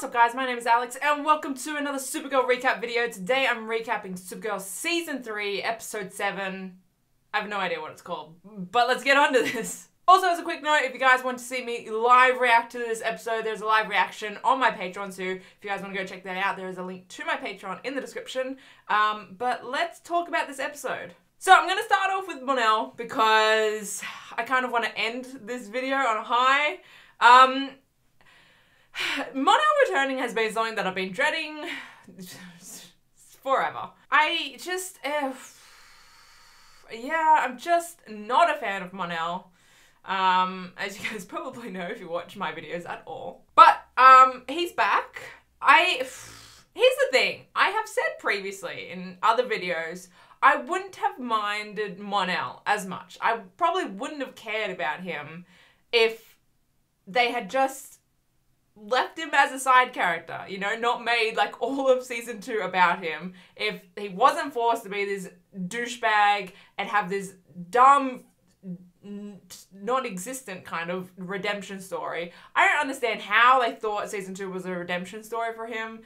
What's up guys, my name is Alex and welcome to another Supergirl recap video. Today I'm recapping Supergirl Season 3, Episode 7. I have no idea what it's called, but let's get on to this. Also, as a quick note, if you guys want to see me live react to this episode, there's a live reaction on my Patreon, so if you guys want to go check that out, there is a link to my Patreon in the description. But let's talk about this episode. So I'm going to start off with Mon-El because I kind of want to end this video on a high. Mon-El returning has been something that I've been dreading forever. I just, yeah, I'm just not a fan of Mon-El. As you guys probably know if you watch my videos at all. But, he's back. Here's the thing. I have said previously in other videos, I wouldn't have minded Mon-El as much. I probably wouldn't have cared about him if they had just left him as a side character, you know, not made like all of season 2 about him. If he wasn't forced to be this douchebag and have this dumb, non-existent kind of redemption story. I don't understand how they thought season 2 was a redemption story for him,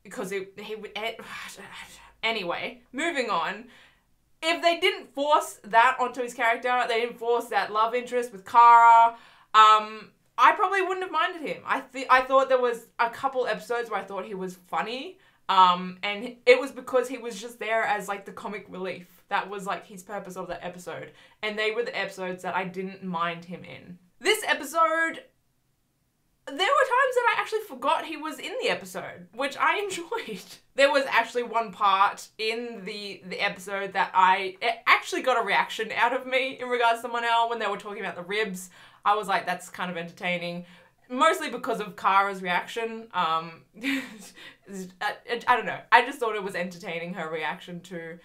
because anyway, moving on. If they didn't force that onto his character, they didn't force that love interest with Kara, I probably wouldn't have minded him. I thought there was a couple episodes where I thought he was funny, and it was because he was just there as like the comic relief. That was like his purpose of that episode, and they were the episodes that I didn't mind him in. This episode, there were times that I actually forgot he was in the episode, which I enjoyed. There was actually one part in the episode that it actually got a reaction out of me in regards to Mon-El when they were talking about the ribs. I was like, that's kind of entertaining. Mostly because of Kara's reaction. I don't know. I just thought it was entertaining, her reaction to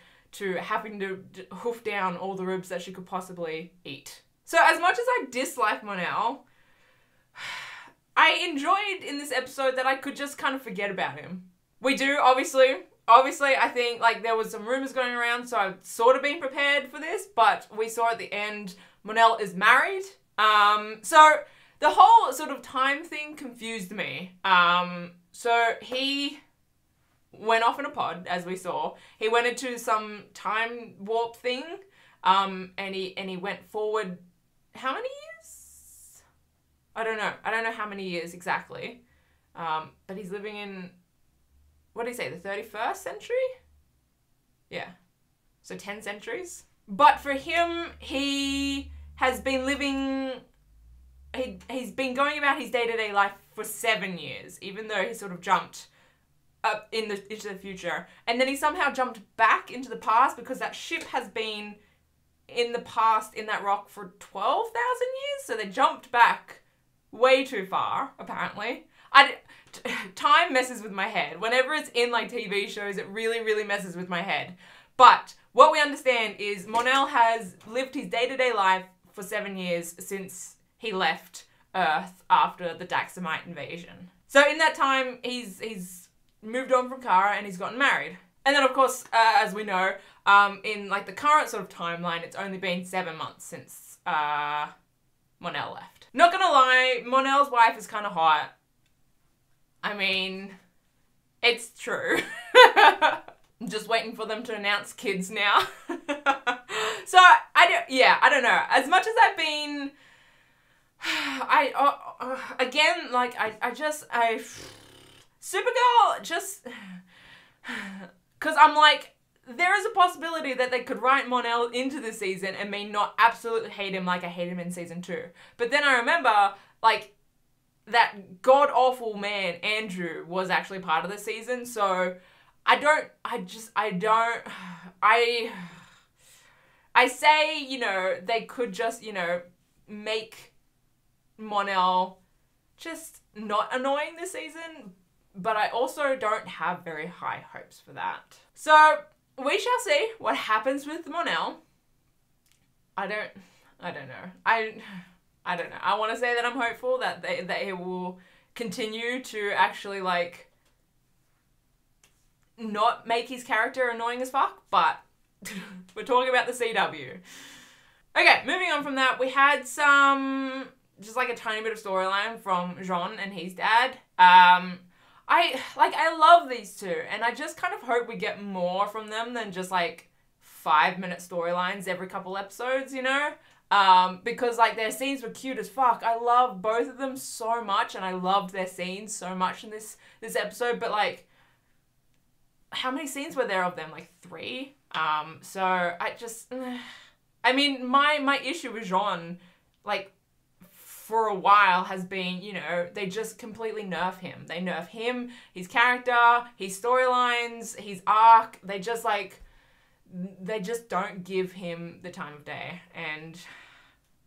having to hoof down all the ribs that she could possibly eat. So as much as I dislike Mon-El, I enjoyed in this episode that I could just kind of forget about him. We do, obviously, I think like there was some rumors going around, so I've sort of been prepared for this, but we saw at the end, Mon-El is married. So the whole sort of time thing confused me. So he went off in a pod, as we saw. He went into some time warp thing, and he went forward, how many years? I don't know how many years exactly. But he's living in, what did he say, the 31st century? Yeah. So 10 centuries. But for him, he has been living, he's been going about his day-to-day life for 7 years, even though he sort of jumped up into the future. And then he somehow jumped back into the past because that ship has been in the past in that rock for 12,000 years. So they jumped back way too far, apparently. Time messes with my head. Whenever it's in like TV shows, it really, really messes with my head. But what we understand is Mon-El has lived his day-to-day life for 7 years since he left Earth after the Daxamite invasion. So in that time, he's moved on from Kara and he's gotten married. And then of course, as we know, in like the current sort of timeline, it's only been 7 months since Mon-El left. Not gonna lie, Mon-El's wife is kind of hot. I mean, it's true. I'm just waiting for them to announce kids now. So, I don't know. As much as I've been, again, like, Supergirl just, because I'm like, there is a possibility that they could write Mon-El into the season and me not absolutely hate him like I hate him in season 2. But then I remember, like, that god-awful man, Andrew, was actually part of the season, so I say, you know, they could just, you know, make Mon-El just not annoying this season, but I also don't have very high hopes for that. So, we shall see what happens with Mon-El. I don't know. I don't know. I want to say that I'm hopeful that they will continue to actually, like, not make his character annoying as fuck, but we're talking about the CW. Okay, moving on from that, we had some just like a tiny bit of storyline from Jean and his dad. I love these two, and I just kind of hope we get more from them than just like 5-minute storylines every couple episodes, you know? Because like their scenes were cute as fuck. I love both of them so much, and I loved their scenes so much in this episode, but like, how many scenes were there of them? Like 3? So I just, I mean, my issue with Jean, like, for a while has been, you know, they just completely nerf him. They nerf him, his character, his storylines, his arc. They just don't give him the time of day. And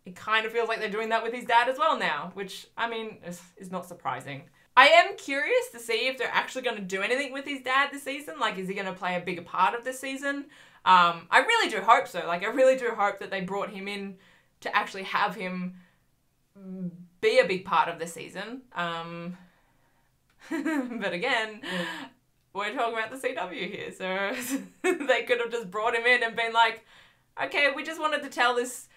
it kind of feels like they're doing that with his dad as well now, which, I mean, is not surprising. I am curious to see if they're actually going to do anything with his dad this season. Like, is he going to play a bigger part of this season? I really do hope so. Like, I really do hope that they brought him in to actually have him be a big part of the season. But again, we're talking about the CW here, so they could have just brought him in and been like, okay, we just wanted to tell this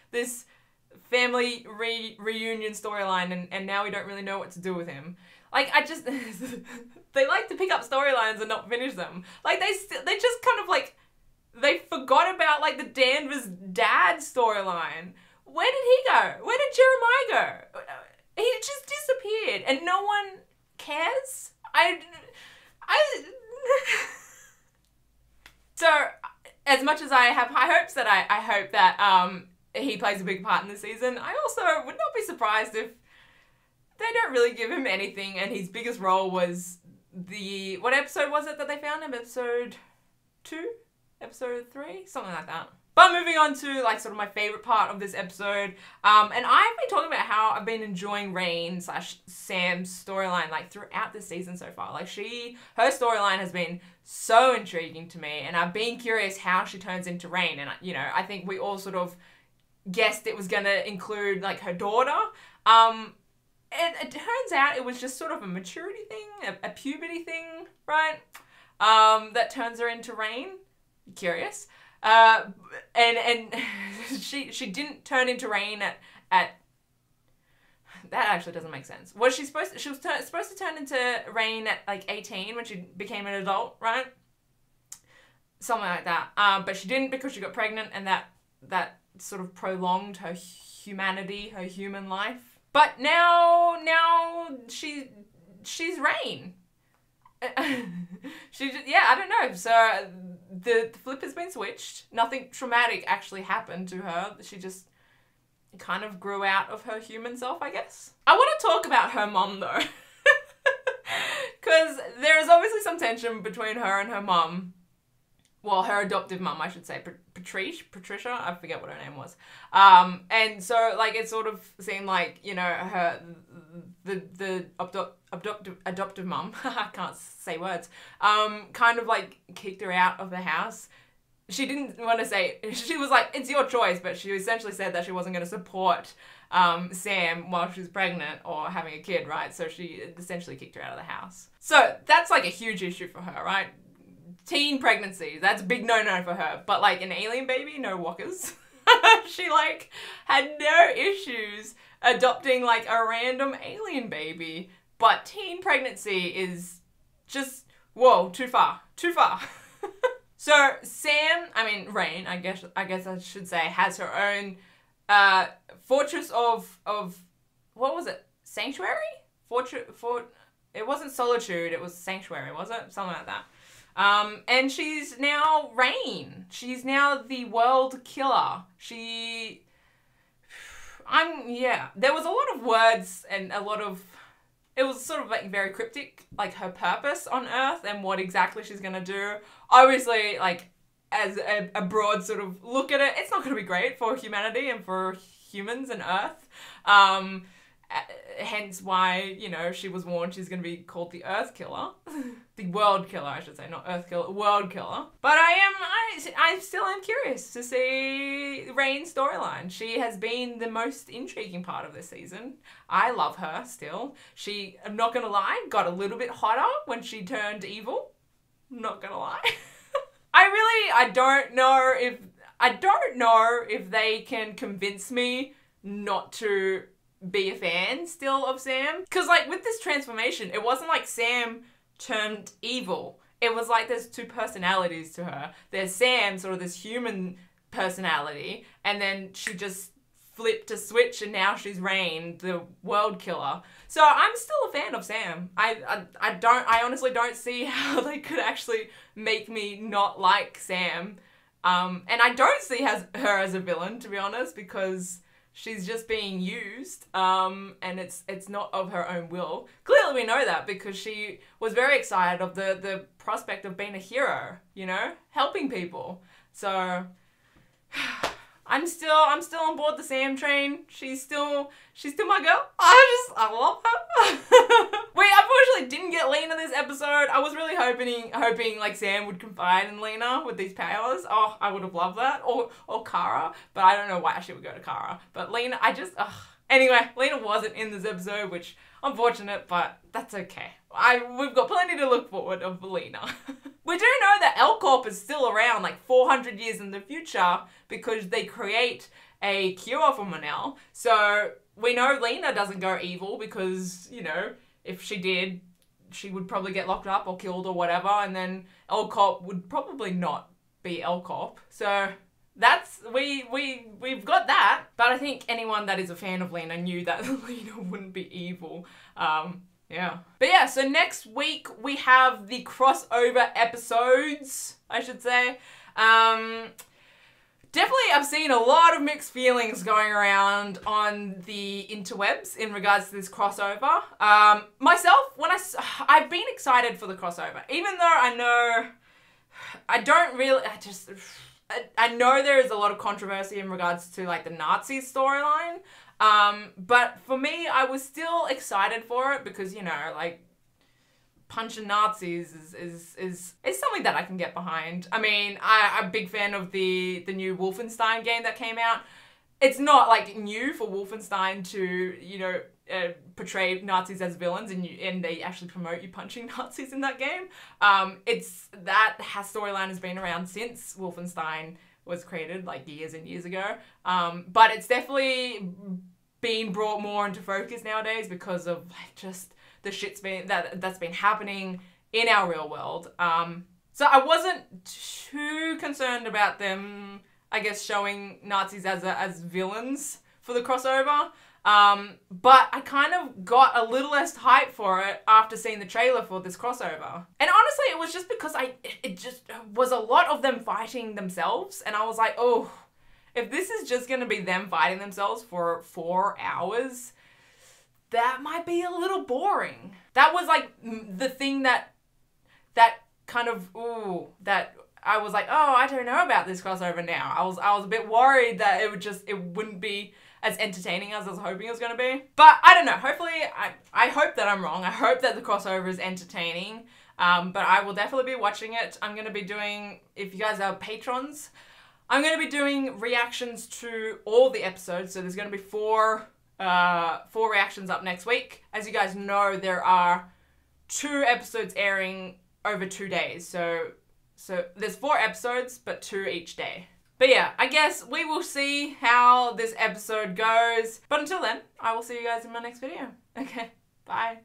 family reunion storyline, and now we don't really know what to do with him. Like, I just, they like to pick up storylines and not finish them. Like, they just kind of like, they forgot about like the Danvers dad storyline. Where did he go? Where did Jeremiah go? He just disappeared, and no one cares. So, as much as I have high hopes that I hope that he plays a big part in the season, I also would not be surprised if they don't really give him anything, and his biggest role was what episode was it that they found him? Episode 2? Episode 3? Something like that. But moving on to like sort of my favorite part of this episode, and I've been talking about how I've been enjoying Rain/Sam's storyline like throughout the season so far. Like her storyline has been so intriguing to me, and I've been curious how she turns into Rain. And you know, I think we all sort of guessed it was gonna include like her daughter. It turns out it was just sort of a maturity thing, a puberty thing, right? That turns her into Rain. Curious. And she didn't turn into Rain at that actually doesn't make sense. Was she supposed to turn into Rain at like 18 when she became an adult, right? Something like that. But she didn't because she got pregnant, and that sort of prolonged her humanity, her human life. But now she's Rain. I don't know. So the flip has been switched. Nothing traumatic actually happened to her. She just kind of grew out of her human self, I guess. I want to talk about her mom though. Because there is obviously some tension between her and her mom. Well, her adoptive mum, I should say, Patricia, I forget what her name was. And so, like, it sort of seemed like, you know, the adoptive mum, I can't say words, kind of, like, kicked her out of the house. She didn't want to say, she was like, it's your choice, but she essentially said that she wasn't going to support Sam while she was pregnant or having a kid, right? So she essentially kicked her out of the house. So that's, like, a huge issue for her, right? Teen pregnancy, that's a big no-no for her. But like an alien baby, no walkers. She like had no issues adopting like a random alien baby. But teen pregnancy is just, whoa, too far. So Rain, I guess I should say, has her own fortress of what was it? Sanctuary? It wasn't solitude, it was sanctuary, was it? Something like that. And she's now Rain. She's now the world killer. There was a lot of words and it was sort of like very cryptic, like her purpose on Earth and what exactly she's gonna do. Obviously, like, as a broad sort of look at it, it's not gonna be great for humanity and for humans and Earth. Hence why, you know, she was warned she's going to be called the Earth Killer. The World Killer, I should say, not Earth Killer, World Killer. But I still am curious to see Rain's storyline. She has been the most intriguing part of this season. I love her still. She, I'm not going to lie, got a little bit hotter when she turned evil. Not going to lie. I don't know if they can convince me not to be a fan still of Sam. Because, like, with this transformation, it wasn't like Sam turned evil. It was like there's two personalities to her. There's Sam, sort of this human personality, and then she just flipped a switch and now she's Rain, the world killer. So I'm still a fan of Sam. I honestly don't see how they could actually make me not like Sam. And I don't see her as a villain, to be honest, because she's just being used, and it's not of her own will. Clearly we know that because she was very excited of the prospect of being a hero, you know, helping people. So I'm still on board the Sam train. She's still my girl. I love her. We unfortunately didn't get Lena this episode. I was really hoping like Sam would confide in Lena with these powers. Oh, I would have loved that. Or Kara, but I don't know why she would go to Kara. But Lena, anyway, Lena wasn't in this episode, which unfortunate, but that's okay. We've got plenty to look forward of Lena. We do know that L-Corp is still around like 400 years in the future because they create a cure for Mon-El. So we know Lena doesn't go evil because, you know, if she did, she would probably get locked up or killed or whatever, and then L-Corp would probably not be L-Corp. So we've got that. But I think anyone that is a fan of Lena knew that Lena wouldn't be evil. Yeah. But yeah, so next week we have the crossover episodes, I should say. Definitely I've seen a lot of mixed feelings going around on the interwebs in regards to this crossover. Myself, I've been excited for the crossover, even though I know I know there is a lot of controversy in regards to like the Nazi storyline. But for me, I was still excited for it because, you know, like punching Nazis is something that I can get behind. I mean, I'm a big fan of the new Wolfenstein game that came out. It's not like new for Wolfenstein to, you know, portray Nazis as villains and they actually promote you punching Nazis in that game. That storyline has been around since Wolfenstein was created like years and years ago. But it's definitely being brought more into focus nowadays because of like just the shit's that's been happening in our real world. So I wasn't too concerned about them, I guess, showing Nazis as villains for the crossover. But I kind of got a little less hype for it after seeing the trailer for this crossover. And honestly, it was just because it just was a lot of them fighting themselves. And I was like, oh, if this is just going to be them fighting themselves for 4 hours, that might be a little boring. That was like the thing that kind of, that I was like, oh, I don't know about this crossover now. I was a bit worried that it wouldn't be as entertaining as I was hoping it was going to be. But I don't know. Hopefully, I hope that I'm wrong. I hope that the crossover is entertaining. But I will definitely be watching it. I'm going to be doing, if you guys are patrons, I'm going to be doing reactions to all the episodes. So there's going to be four reactions up next week. As you guys know, there are 2 episodes airing over 2 days. So there's 4 episodes, but 2 each day. But yeah, I guess we will see how this episode goes. But until then, I will see you guys in my next video. Okay, bye.